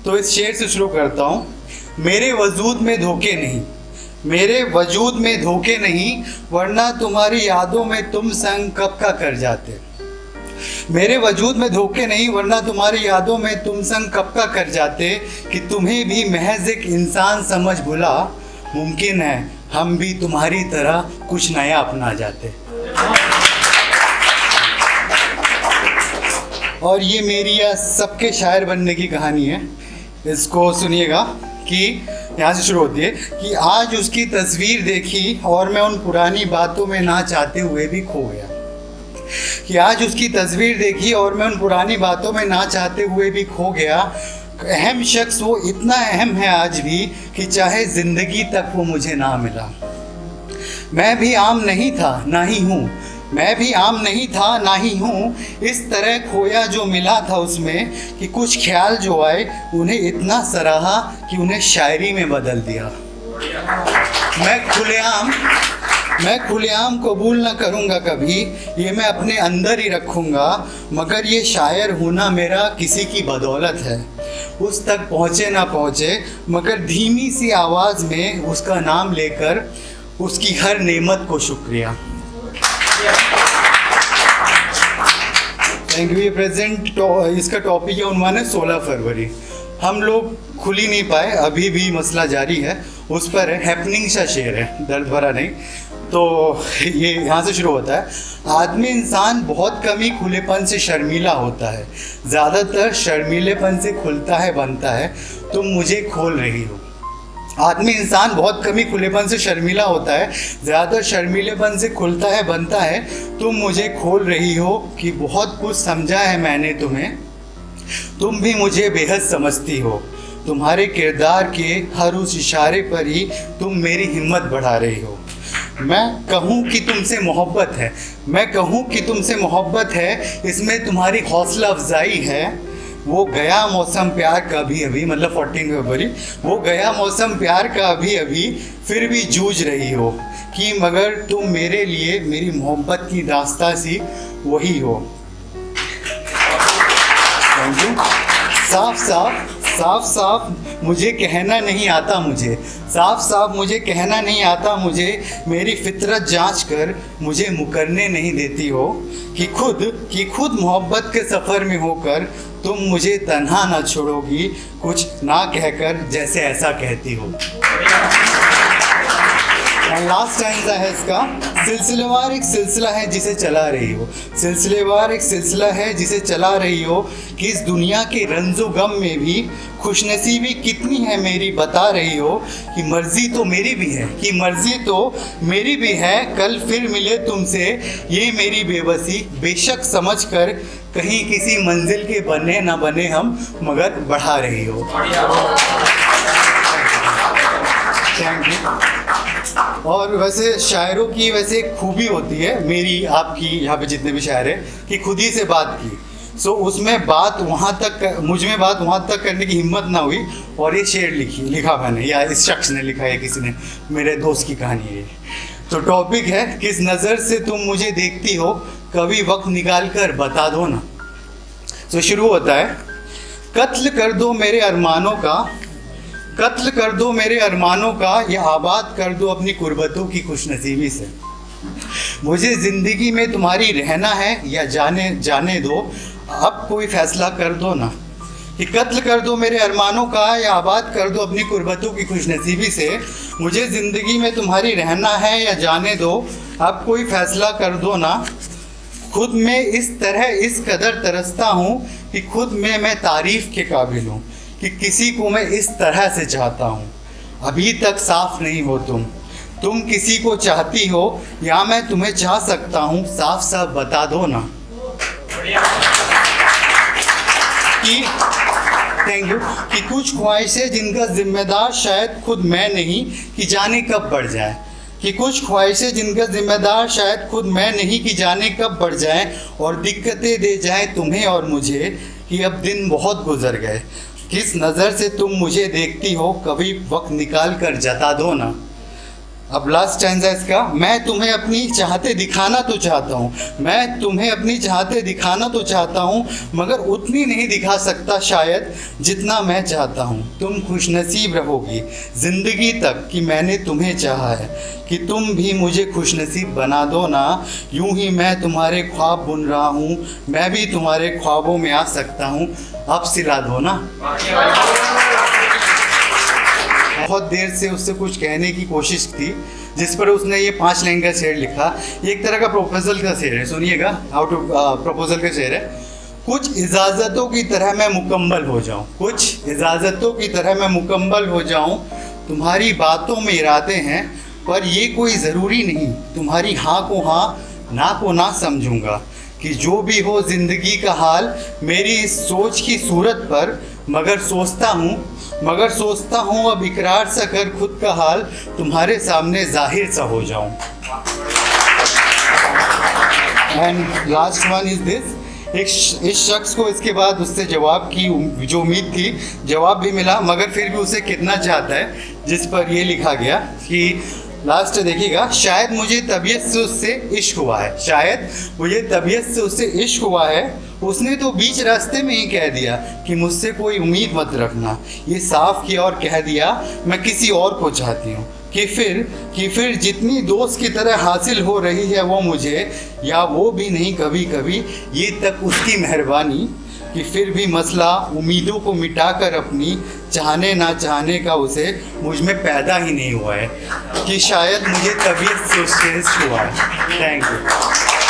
तो इस शेर से शुरू करता हूँ। मेरे वजूद में धोखे नहीं, मेरे वजूद में धोखे नहीं, वरना तुम्हारी यादों में तुम संग कब का कर जाते। मेरे वजूद में धोखे नहीं, वरना तुम्हारी यादों में तुम संग कब का कर जाते। कि तुम्हें भी महज एक इंसान समझ भुला, मुमकिन है हम भी तुम्हारी तरह कुछ नया अपना जाते। और ये मेरी या सबके शायर बनने की कहानी है। इसको सुनिएगा कि यहाँ से शुरू होती है कि आज उसकी तस्वीर देखी और मैं उन पुरानी बातों में ना चाहते हुए भी खो गया। कि आज उसकी तस्वीर देखी और मैं उन पुरानी बातों में ना चाहते हुए भी खो गया। अहम शख्स वो इतना अहम है आज भी कि चाहे ज़िंदगी तक वो मुझे ना मिला। मैं भी आम नहीं था ना ही हूँ, मैं भी आम नहीं था ना ही हूँ। इस तरह खोया जो मिला था उसमें कि कुछ ख्याल जो आए उन्हें इतना सराहा कि उन्हें शायरी में बदल दिया। मैं खुलेआम कबूल न करूँगा कभी, ये मैं अपने अंदर ही रखूँगा। मगर ये शायर होना मेरा किसी की बदौलत है। उस तक पहुँचे ना पहुँचे, मगर धीमी सी आवाज़ में उसका नाम लेकर उसकी हर नेमत को शुक्रिया। Thank you. ये प्रेजेंट इसका टॉपिक या उन्वान है 16 फरवरी। हम लोग खुल ही नहीं पाए, अभी भी मसला जारी है, उस पर है। हैपनिंग सा शेर है, दर्द भरा नहीं। तो ये यहाँ से शुरू होता है। आदमी इंसान बहुत कम ही खुलेपन से शर्मीला होता है, ज़्यादातर शर्मीलेपन से खुलता है बनता है। तुम मुझे खोल रही हो। आदमी इंसान बहुत कम ही खुलेपन से शर्मीला होता है, ज़्यादातर शर्मीलेपन से खुलता है बनता है। तुम मुझे खोल रही हो कि बहुत कुछ समझा है मैंने तुम्हें, तुम भी मुझे बेहद समझती हो। तुम्हारे किरदार के हर उस इशारे पर ही तुम मेरी हिम्मत बढ़ा रही हो। मैं कहूँ कि तुमसे मोहब्बत है, मैं कहूँ कि तुमसे मोहब्बत है, इसमें तुम्हारी हौसला अफजाई है। वो गया मौसम प्यार का अभी अभी, मतलब 14 फरवरी, वो गया मौसम प्यार का अभी अभी, फिर भी जूझ रही हो कि मगर तुम मेरे लिए मेरी मोहब्बत की दास्तां सी वही हो। साफ साफ मुझे कहना नहीं आता, साफ साफ मुझे कहना नहीं आता मुझे। मेरी फितरत जांच कर मुझे मुकरने नहीं देती हो कि खुद मोहब्बत के सफ़र में होकर तुम मुझे तन्हा ना छोड़ोगी, कुछ ना कहकर जैसे ऐसा कहती हो। और लास्ट स्टैंज़ा है इसका। सिलसिलेवार एक सिलसिला है जिसे चला रही हो, सिलसिलेवार एक सिलसिला है जिसे चला रही हो। कि इस दुनिया के रंजो गम में भी खुशनसीबी कितनी है मेरी बता रही हो। कि मर्ज़ी तो मेरी भी है, कि मर्ज़ी तो मेरी भी है, कल फिर मिले तुमसे ये मेरी बेबसी। बेशक समझ कर कहीं किसी मंजिल के बने ना बने हम, मगर बढ़ा रही हो। Thank you. और वैसे शायरों की वैसे एक खूबी होती है, मेरी आपकी यहाँ पे जितने भी शायर हैं, कि खुद ही से बात की। सो उसमें बात वहाँ तक, मुझ में बात वहाँ तक करने की हिम्मत ना हुई और ये शेर लिखा मैंने, या इस शख्स ने लिखा है, किसी ने, मेरे दोस्त की कहानी है। तो टॉपिक है किस नज़र से तुम मुझे देखती हो, कभी वक्त निकाल कर बता दो ना। तो शुरू होता है। कत्ल कर दो मेरे अरमानों का, कत्ल कर दो मेरे अरमानों का, या आबाद कर दो अपनी कुर्बतों की खुशनसीबी से। मुझे ज़िंदगी में तुम्हारी रहना है या जाने दो, अब कोई फ़ैसला कर दो ना। कि कत्ल कर दो मेरे अरमानों का, या आबाद कर दो अपनी कुर्बतों की खुशनसीबी से। मुझे ज़िंदगी में तुम्हारी रहना है या जाने दो, अब कोई फ़ैसला कर दो ना। खुद में इस तरह इस कदर तरसता हूँ कि खुद में मैं तारीफ़ के काबिल हूँ। कि किसी को मैं इस तरह से चाहता हूँ, अभी तक साफ नहीं हो तुम किसी को चाहती हो या मैं तुम्हें चाह सकता हूँ, साफ साफ बता दो ना। कि थैंक यू। कि कुछ ख्वाहिशें जिनका जिम्मेदार शायद खुद मैं नहीं, कि जाने कब बढ़ जाए। कि कुछ ख्वाहिशें जिनका जिम्मेदार शायद खुद मैं नहीं, कि जाने कब बढ़ जाएं और दिक्कतें दे जाएं तुम्हें और मुझे। कि अब दिन बहुत गुजर गए, किस नज़र से तुम मुझे देखती हो, कभी वक्त निकाल कर जता दो ना। अब लास्ट स्टैंजा इसका, मैं तुम्हें अपनी चाहते दिखाना तो चाहता हूँ, मैं तुम्हें अपनी चाहते दिखाना तो चाहता हूँ, मगर उतनी नहीं दिखा सकता शायद जितना मैं चाहता हूँ। तुम खुशनसीब रहोगी ज़िंदगी तक कि मैंने तुम्हें चाहा है, कि तुम भी मुझे खुशनसीब बना दो ना। यूं ही मैं तुम्हारे ख्वाब बुन रहा हूँ, मैं भी तुम्हारे ख्वाबों में आ सकता हूँ, अब सिला दो ना। बहुत देर से उससे कुछ कहने की कोशिश थी, जिस पर उसने ये 5 लाइन का शेर लिखा। ये एक तरह का प्रपोजल का शेर है, सुनिएगा। आउट ऑफ प्रपोजल का शेर है। कुछ इजाज़तों की तरह मैं मुकम्मल हो जाऊं, कुछ इजाज़तों की तरह मैं मुकम्मल हो जाऊं, तुम्हारी बातों में इरादे हैं पर ये कोई ज़रूरी नहीं, तुम्हारी हाँ को हाँ ना को ना समझूंगा, कि जो भी हो ज़िंदगी का हाल मेरी इस सोच की सूरत पर, मगर सोचता हूँ अब इकरार सा कर खुद का हाल, तुम्हारे सामने जाहिर सा हो जाऊं। And last one is this, इस शख्स को इसके बाद उससे जवाब की जो उम्मीद थी, जवाब भी मिला, मगर फिर भी उसे कितना चाहता है, जिस पर ये लिखा गया कि लास्ट देखिएगा, शायद मुझे तबीयत से उससे इश्क हुआ है, शायद मुझे तबीयत से उससे इश्क हुआ है, उसने तो बीच रास्ते में ही कह दिया कि मुझसे कोई उम्मीद मत रखना, ये साफ किया और कह दिया मैं किसी और को चाहती हूँ, कि फिर जितनी दोस्त की तरह हासिल हो रही है वो मुझे, या वो भी नहीं कभी कभी, ये तक उसकी मेहरबानी, कि फिर भी मसला उम्मीदों को मिटाकर अपनी चाहने ना चाहने का उसे मुझ में पैदा ही नहीं हुआ है, कि शायद मुझे तबीयत से उससे हुआ है। Thank you.